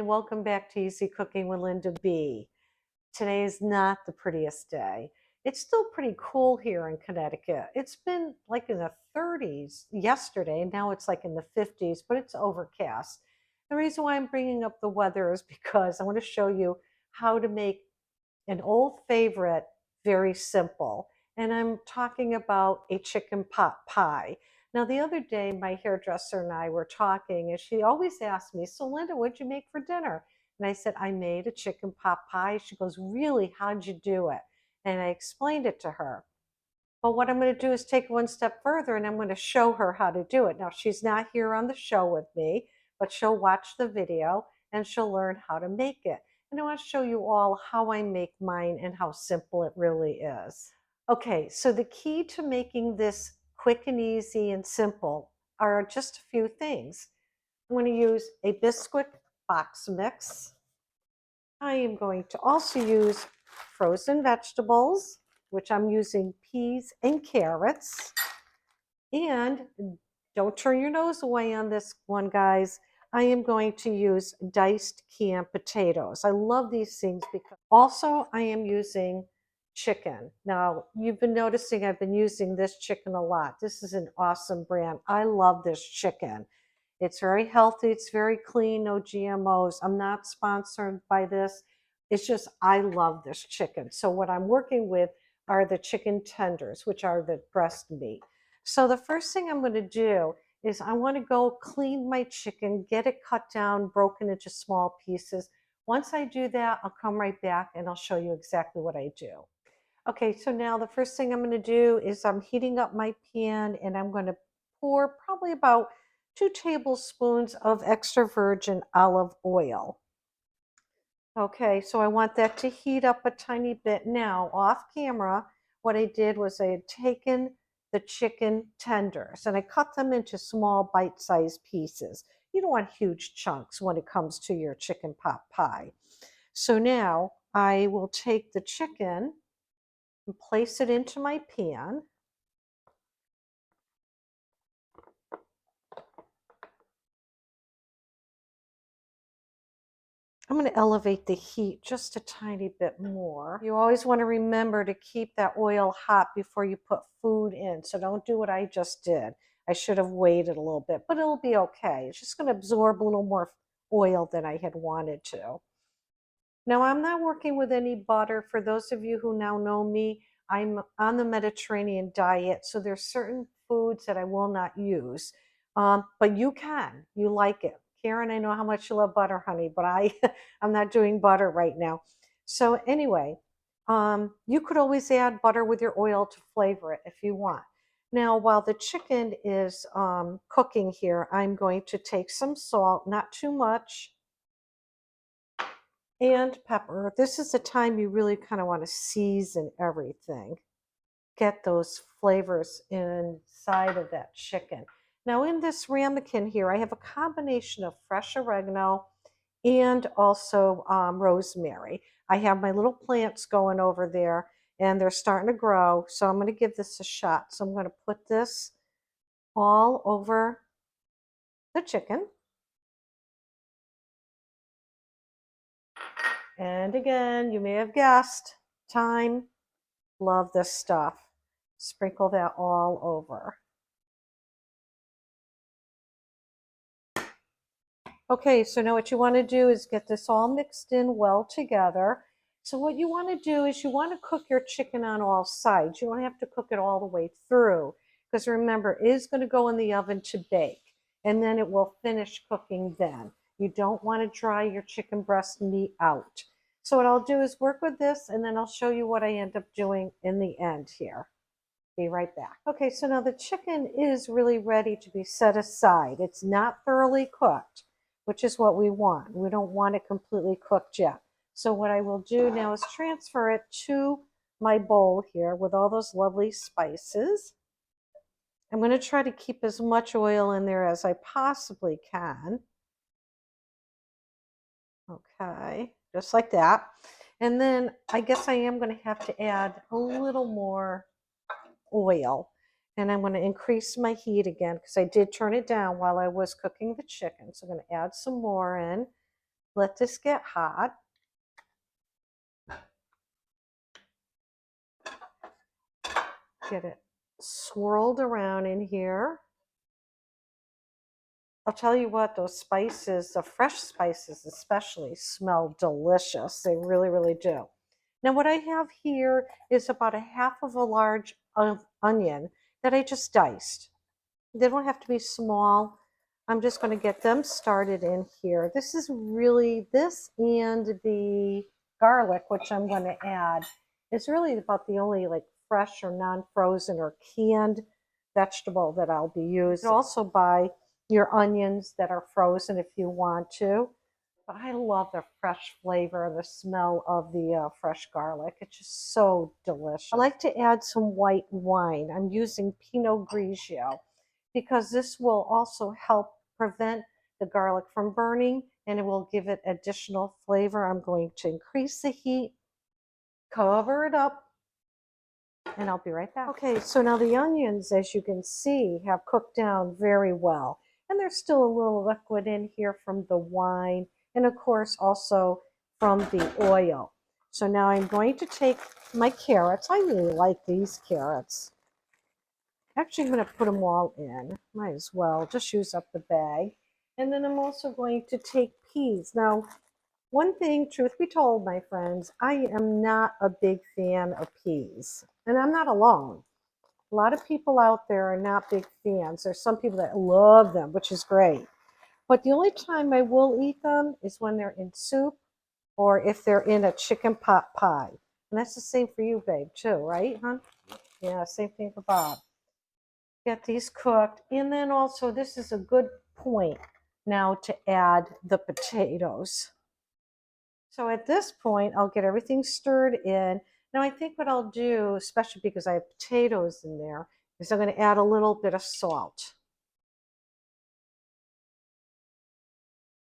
and welcome back to Easy Cooking with Linda B. Today is not the prettiest day. It's still pretty cool here in Connecticut. It's been like in the 30s yesterday, and now it's like in the 50s, but it's overcast. The reason why I'm bringing up the weather is because I want to show you how to make an old favorite very simple. And I'm talking about a chicken pot pie. Now, the other day, my hairdresser and I were talking, and she always asks me, "So, Linda, what'd you make for dinner?" And I said, "I made a chicken pot pie." She goes, "Really? How'd you do it?" And I explained it to her. But what I'm going to do is take one step further and I'm going to show her how to do it. Now, she's not here on the show with me, but she'll watch the video and she'll learn how to make it. And I want to show you all how I make mine and how simple it really is. Okay, so the key to making this quick and easy and simple are just a few things. I'm going to use a Bisquick box mix. I am going to also use frozen vegetables, which I'm using peas and carrots. And don't turn your nose away on this one, guys. I am going to use diced canned potatoes. I love these things because also I am using chicken. Now, you've been noticing I've been using this chicken a lot. This is an awesome brand. I love this chicken. It's very healthy. It's very clean, no GMOs. I'm not sponsored by this. It's just, I love this chicken. So what I'm working with are the chicken tenders, which are the breast meat. So the first thing I'm going to do is I want to go clean my chicken, get it cut down, broken into small pieces. Once I do that, I'll come right back and I'll show you exactly what I do. Okay, so now the first thing I'm going to do is I'm heating up my pan and I'm going to pour probably about 2 tablespoons of extra virgin olive oil. Okay, so I want that to heat up a tiny bit. Now, off camera, what I did was I had taken the chicken tenders and I cut them into small bite-sized pieces. You don't want huge chunks when it comes to your chicken pot pie. So now I will take the chicken and place it into my pan. I'm going to elevate the heat just a tiny bit more. You always want to remember to keep that oil hot before you put food in. So don't do what I just did. I should have waited a little bit, but it'll be okay. It's just going to absorb a little more oil than I had wanted to. Now, I'm not working with any butter. For those of you who now know me, I'm on the Mediterranean diet, so there's certain foods that I will not use. But you can. You like it. Karen, I know how much you love butter, honey, but I'm not doing butter right now. So anyway, you could always add butter with your oil to flavor it if you want. Now, while the chicken is cooking here, I'm going to take some salt, not too much, and pepper. This is the time you really kind of want to season everything. Get those flavors inside of that chicken. Now in this ramekin here, I have a combination of fresh oregano and also rosemary. I have my little plants going over there and they're starting to grow. So I'm going to give this a shot. So I'm going to put this all over the chicken. And again, you may have guessed, thyme. Love this stuff. Sprinkle that all over. Okay, so now what you want to do is get this all mixed in well together. So what you want to do is you want to cook your chicken on all sides. You don't have to cook it all the way through because remember, it is going to go in the oven to bake and then it will finish cooking then. You don't want to dry your chicken breast meat out. So what I'll do is work with this and then I'll show you what I end up doing in the end here. Be right back. Okay, so now the chicken is really ready to be set aside. It's not thoroughly cooked, which is what we want. We don't want it completely cooked yet. So what I will do now is transfer it to my bowl here with all those lovely spices. I'm going to try to keep as much oil in there as I possibly can. Okay, just like that. And then I guess I am going to have to add a little more oil. And I'm going to increase my heat again because I did turn it down while I was cooking the chicken. So I'm going to add some more in. let this get hot. Get it swirled around in here. I'll tell you what, those spices, the fresh spices especially, smell delicious. They really, really do. Now what I have here is about a half of a large onion that I just diced. They don't have to be small. I'm just going to get them started in here. This is really, this and the garlic, which I'm going to add, is really about the only like fresh or non-frozen or canned vegetable that I'll be using. You can also buy your onions that are frozen if you want to. But I love the fresh flavor and the smell of the fresh garlic. It's just so delicious. I like to add some white wine. I'm using Pinot Grigio because this will also help prevent the garlic from burning and it will give it additional flavor. I'm going to increase the heat, cover it up, and I'll be right back. Okay, so now the onions, as you can see, have cooked down very well. And there's still a little liquid in here from the wine and of course also from the oil. So now I'm going to take my carrots. I really like these carrots. Actually, I'm going to put them all in. Might as well just use up the bag. And then I'm also going to take peas. Now, one thing, truth be told, my friends, I am not a big fan of peas. And I'm not alone. A lot of people out there are not big fans. There's some people that love them, which is great. But the only time I will eat them is when they're in soup or if they're in a chicken pot pie. And that's the same for you, babe, too, right, hon? Yeah, same thing for Bob. Get these cooked. And then also, this is a good point now to add the potatoes. So at this point, I'll get everything stirred in. Now I think what I'll do, especially because I have potatoes in there, is I'm going to add a little bit of salt.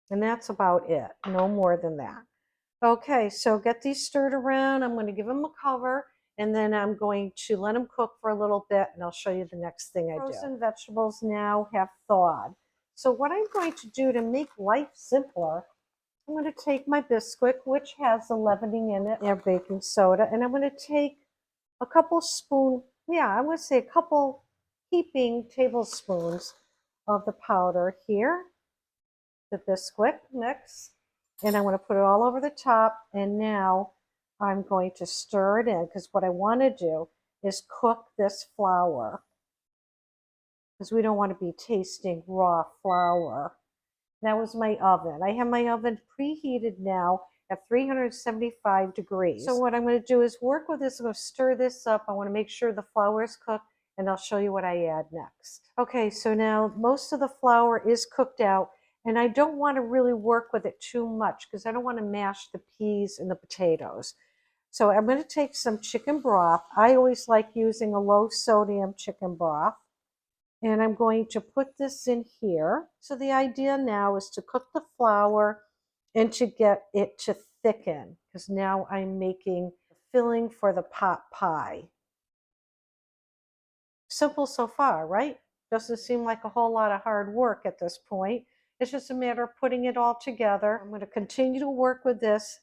And that's about it, no more than that. Okay, so get these stirred around. I'm going to give them a cover, and then I'm going to let them cook for a little bit, and I'll show you the next thing I do. Frozen vegetables now have thawed. So what I'm going to do to make life simpler, I'm going to take my Bisquick, which has the leavening in it, and baking soda, and I'm going to take a couple I'm going to say a couple heaping tablespoons of the powder here, the Bisquick mix, and I'm going to put it all over the top, and now I'm going to stir it in because what I want to do is cook this flour because we don't want to be tasting raw flour. That was my oven. I have my oven preheated now at 375 degrees. So what I'm going to do is work with this. I'm going to stir this up. I want to make sure the flour is cooked, and I'll show you what I add next. Okay, so now most of the flour is cooked out, and I don't want to really work with it too much because I don't want to mash the peas and the potatoes. So I'm going to take some chicken broth. I always like using a low sodium chicken broth. And I'm going to put this in here. So the idea now is to cook the flour and to get it to thicken, because now I'm making filling for the pot pie. Simple so far, right? Doesn't seem like a whole lot of hard work at this point. It's just a matter of putting it all together. I'm going to continue to work with this,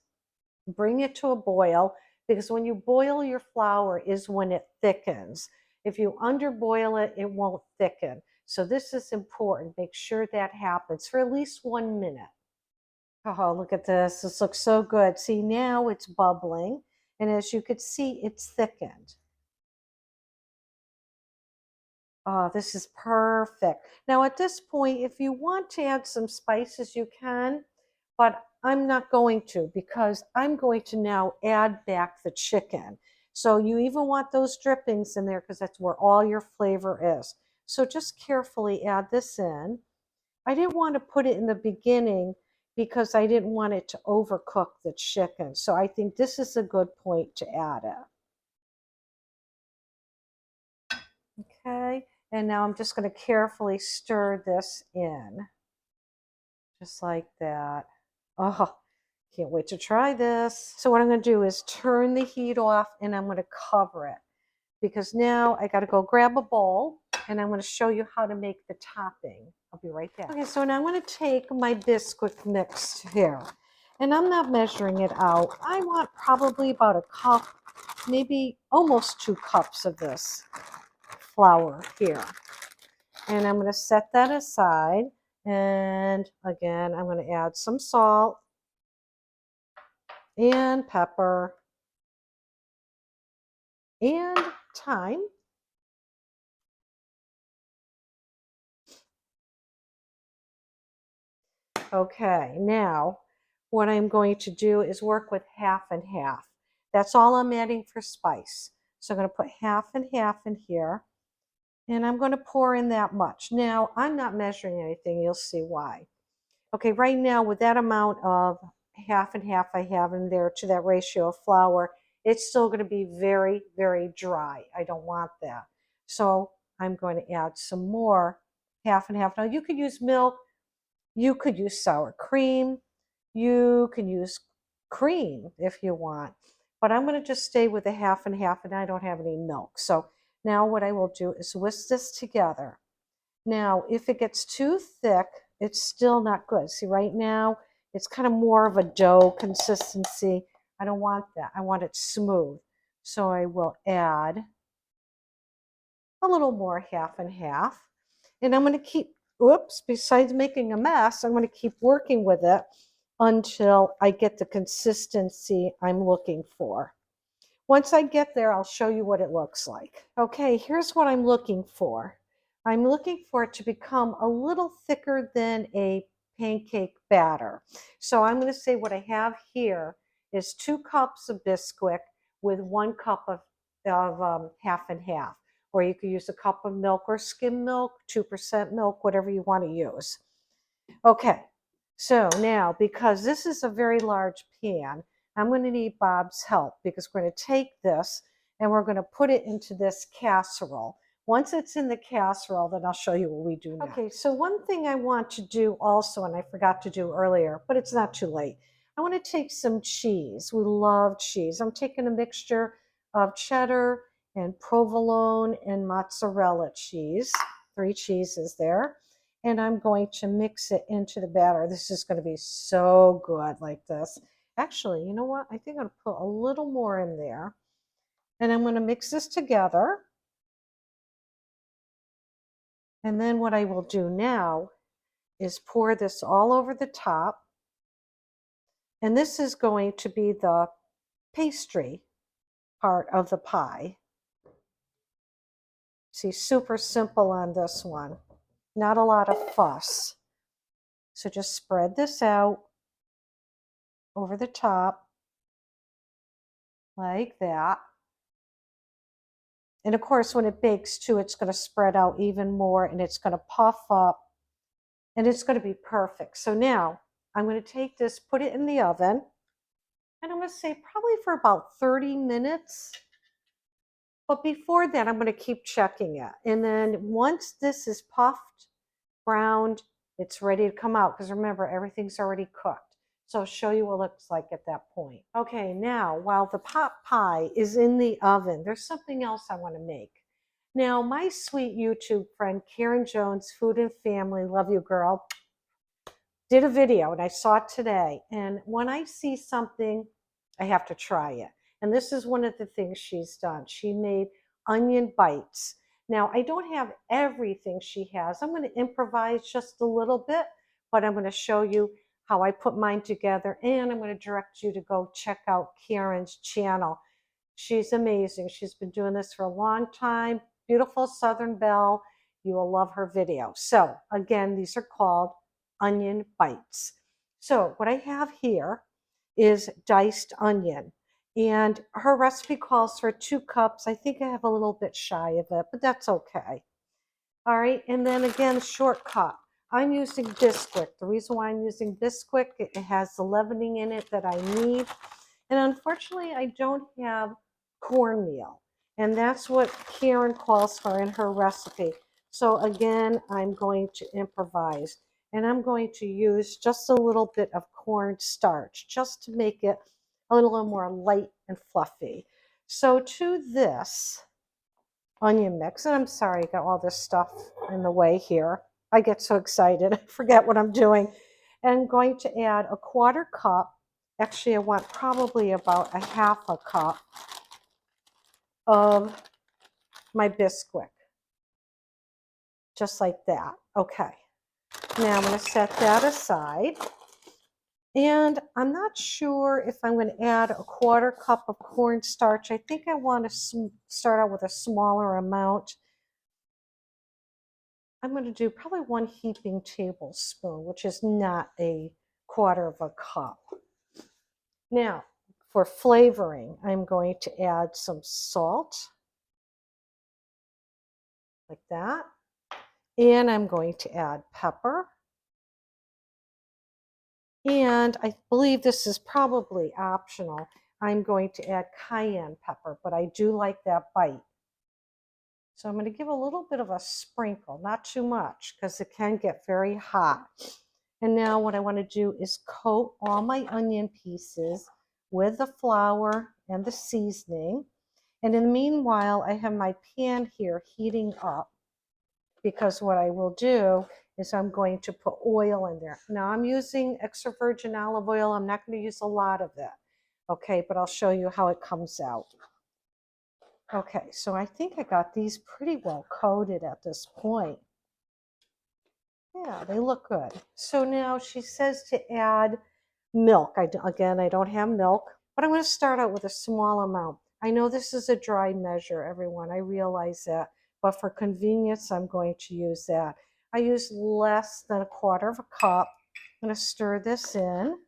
bring it to a boil, because when you boil your flour is when it thickens. If you underboil it, it won't thicken. So this is important. Make sure that happens for at least 1 minute. Oh, look at this. This looks so good. See, now it's bubbling. And as you can see, it's thickened. Oh, this is perfect. Now at this point, if you want to add some spices, you can, but I'm not going to because I'm going to now add back the chicken. So you even want those drippings in there because that's where all your flavor is. So just carefully add this in. I didn't want to put it in the beginning because I didn't want it to overcook the chicken. So I think this is a good point to add it. Okay, and now I'm just going to carefully stir this in. Just like that. Oh, can't wait to try this. So what I'm going to do is turn the heat off and I'm going to cover it because now I got to go grab a bowl and I'm going to show you how to make the topping. I'll be right back. Okay, so now I'm going to take my Bisquick mix here And I'm not measuring it out. I want probably about a cup, maybe almost 2 cups of this flour here. And I'm going to set that aside. And again, I'm going to add some salt and pepper and thyme. Okay, now what I'm going to do is work with half and half. That's all I'm adding for spice. So I'm going to put half and half in here, and I'm going to pour in that much. Now, I'm not measuring anything. You'll see why. Okay, right now with that amount of half and half I have in there to that ratio of flour, it's still going to be very, very dry. I don't want that. So I'm going to add some more half and half. Now you could use milk, you could use sour cream, you can use cream if you want, but I'm going to just stay with the half and half, and I don't have any milk. So now what I will do is whisk this together. Now, if it gets too thick, it's still not good. See, right now, it's kind of more of a dough consistency. I don't want that. I want it smooth. So I will add a little more half and half. And I'm going to keep, oops, besides making a mess, I'm going to keep working with it until I get the consistency I'm looking for. Once I get there, I'll show you what it looks like. Okay, here's what I'm looking for. I'm looking for it to become a little thicker than a pancake batter. So I'm going to say what I have here is 2 cups of Bisquick with 1 cup of half and half. Or you could use a cup of milk or skim milk, 2% milk, whatever you want to use. Okay, so now because this is a very large pan, I'm going to need Bob's help because we're going to take this and we're going to put it into this casserole. Once it's in the casserole, then I'll show you what we do next. Okay, so one thing I want to do also, and I forgot to do earlier, but it's not too late. I want to take some cheese. We love cheese. I'm taking a mixture of cheddar and provolone and mozzarella cheese. 3 cheeses there. And I'm going to mix it into the batter. This is going to be so good like this. Actually, you know what? I think I'm going to put a little more in there. And I'm going to mix this together. And then what I will do now is pour this all over the top. And this is going to be the pastry part of the pie. See, super simple on this one. Not a lot of fuss. So just spread this out over the top like that. And of course, when it bakes too, it's going to spread out even more and it's going to puff up and it's going to be perfect. So now I'm going to take this, put it in the oven, and I'm going to say probably for about 30 minutes. But before that, I'm going to keep checking it. And then once this is puffed, browned, it's ready to come out because remember, everything's already cooked. So I'll show you what it looks like at that point. Okay, now while the pot pie is in the oven, there's something else I want to make. Now, my sweet YouTube friend, Karen Jones, Food and Family, love you girl, did a video and I saw it today. And when I see something, I have to try it. And this is one of the things she's done. She made onion bites. Now, I don't have everything she has. I'm going to improvise just a little bit, but I'm going to show you how I put mine together. And I'm going to direct you to go check out Karen's channel. She's amazing. She's been doing this for a long time. Beautiful Southern Belle. You will love her video. So again, these are called onion bites. So what I have here is diced onion. And her recipe calls for 2 cups. I think I have a little bit shy of it, but that's okay. All right, and then again, shortcut. I'm using Bisquick. The reason why I'm using Bisquick, it has the leavening in it that I need. And unfortunately, I don't have cornmeal. And that's what Karen calls for in her recipe. So again, I'm going to improvise. And I'm going to use just a little bit of cornstarch just to make it a little more light and fluffy. So to this onion mix, and I'm sorry, I got all this stuff in the way here. I get so excited, I forget what I'm doing. And I'm going to add a 1/4 cup Actually, I want probably about a half a cup of my Bisquick, just like that. Okay, now I'm going to set that aside. And I'm not sure if I'm going to add a quarter cup of cornstarch. I think I want to start out with a smaller amount. I'm going to do probably 1 heaping tablespoon, which is not a quarter of a cup. Now, for flavoring, I'm going to add some salt, like that. And I'm going to add pepper. And I believe this is probably optional. I'm going to add cayenne pepper, but I do like that bite. So I'm going to give a little bit of a sprinkle, not too much, because it can get very hot. And now what I want to do is coat all my onion pieces with the flour and the seasoning. And in the meanwhile, I have my pan here heating up, because what I will do is I'm going to put oil in there. Now I'm using extra virgin olive oil. I'm not going to use a lot of it. Okay, but I'll show you how it comes out. Okay, so I think I got these pretty well coated at this point. Yeah, they look good. So now she says to add milk. Again, I don't have milk, but I'm going to start out with a small amount. I know this is a dry measure, everyone. I realize that, but for convenience, I'm going to use that. I use less than a quarter of a cup. I'm going to stir this in.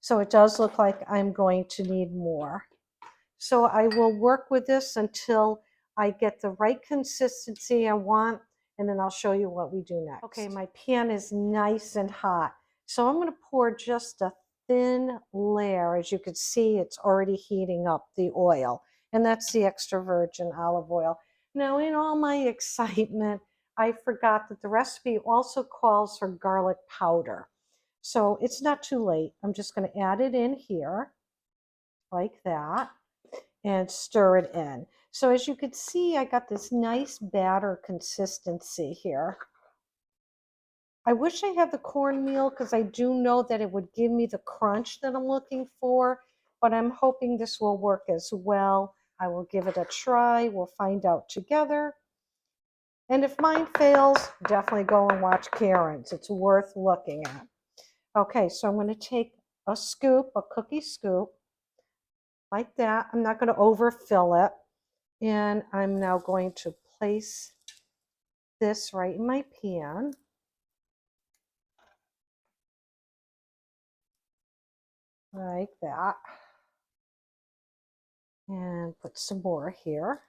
So it does look like I'm going to need more. So I will work with this until I get the right consistency I want, and then I'll show you what we do next. Okay, my pan is nice and hot. So I'm going to pour just a thin layer. As you can see, it's already heating up the oil, and that's the extra virgin olive oil. Now, in all my excitement, I forgot that the recipe also calls for garlic powder. So it's not too late. I'm just going to add it in here like that and stir it in. So as you can see, I got this nice batter consistency here. I wish I had the cornmeal because I do know that it would give me the crunch that I'm looking for, but I'm hoping this will work as well. I will give it a try. We'll find out together. And if mine fails, definitely go and watch Karen's. It's worth looking at. Okay, so I'm going to take a scoop, a cookie scoop, like that. I'm not going to overfill it. And I'm now going to place this right in my pan. Like that. And put some more here.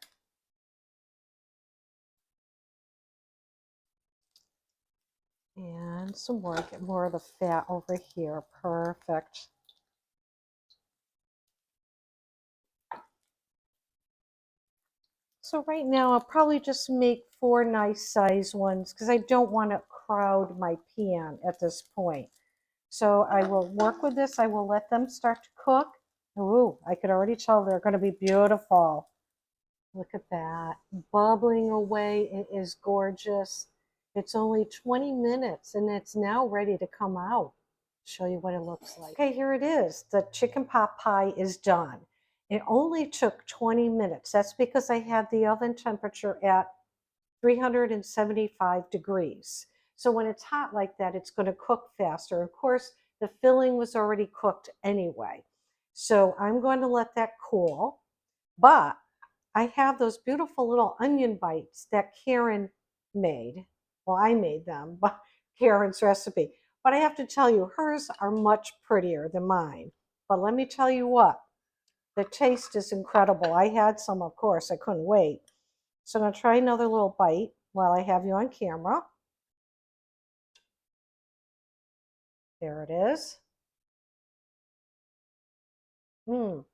And some more, get more of the fat over here. Perfect. So right now I'll probably just make 4 nice size ones because I don't want to crowd my pan at this point. So I will work with this. I will let them start to cook. Ooh, I could already tell they're going to be beautiful. Look at that, bubbling away. It is gorgeous. It's only 20 minutes and it's now ready to come out. Show you what it looks like. Okay, here it is. The chicken pot pie is done. It only took 20 minutes. That's because I had the oven temperature at 375 degrees. So when it's hot like that, it's going to cook faster. Of course, the filling was already cooked anyway. So I'm going to let that cool. But I have those beautiful little onion bites that Karen made. Well, I made them, but Karen's recipe. But I have to tell you, hers are much prettier than mine. But let me tell you what, the taste is incredible. I had some, of course, I couldn't wait. So I'm going to try another little bite while I have you on camera. There it is. Mmm.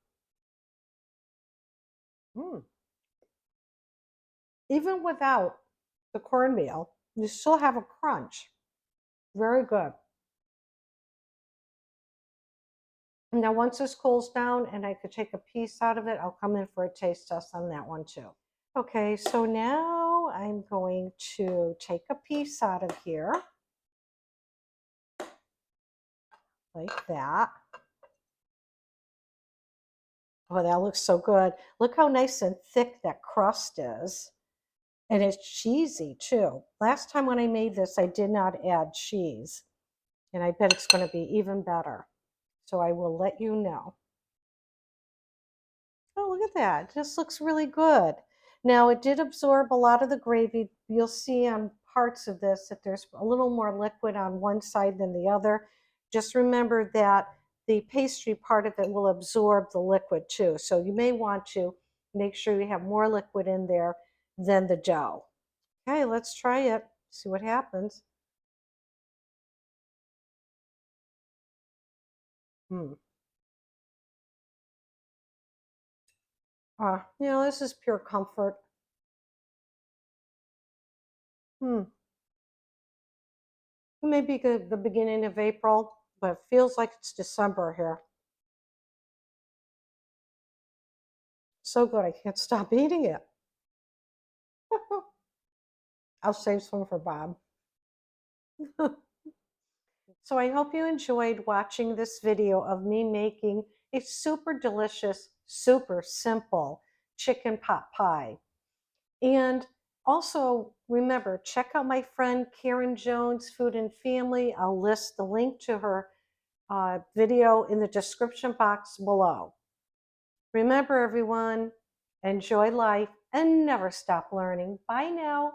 Mmm. Even without the cornmeal, you still have a crunch. Very good. Now, once this cools down and I could take a piece out of it, I'll come in for a taste test on that one too. Okay, so now I'm going to take a piece out of here. like that. Oh, that looks so good. Look how nice and thick that crust is. And it's cheesy too. Last time when I made this, I did not add cheese. And I bet it's going to be even better. So I will let you know. Oh, look at that. It just looks really good. Now, it did absorb a lot of the gravy. You'll see on parts of this that there's a little more liquid on one side than the other. Just remember that the pastry part of it will absorb the liquid too. So you may want to make sure you have more liquid in there than the dough. Okay, let's try it. See what happens. Hmm. This is pure comfort. Hmm. Maybe the beginning of April, but it feels like it's December here. So good, I can't stop eating it. I'll save some for Bob. So I hope you enjoyed watching this video of me making a super delicious, super simple chicken pot pie. And also remember, check out my friend Karen Jones, Food and Family. I'll list the link to her video in the description box below. Remember, everyone, enjoy life and never stop learning. Bye now.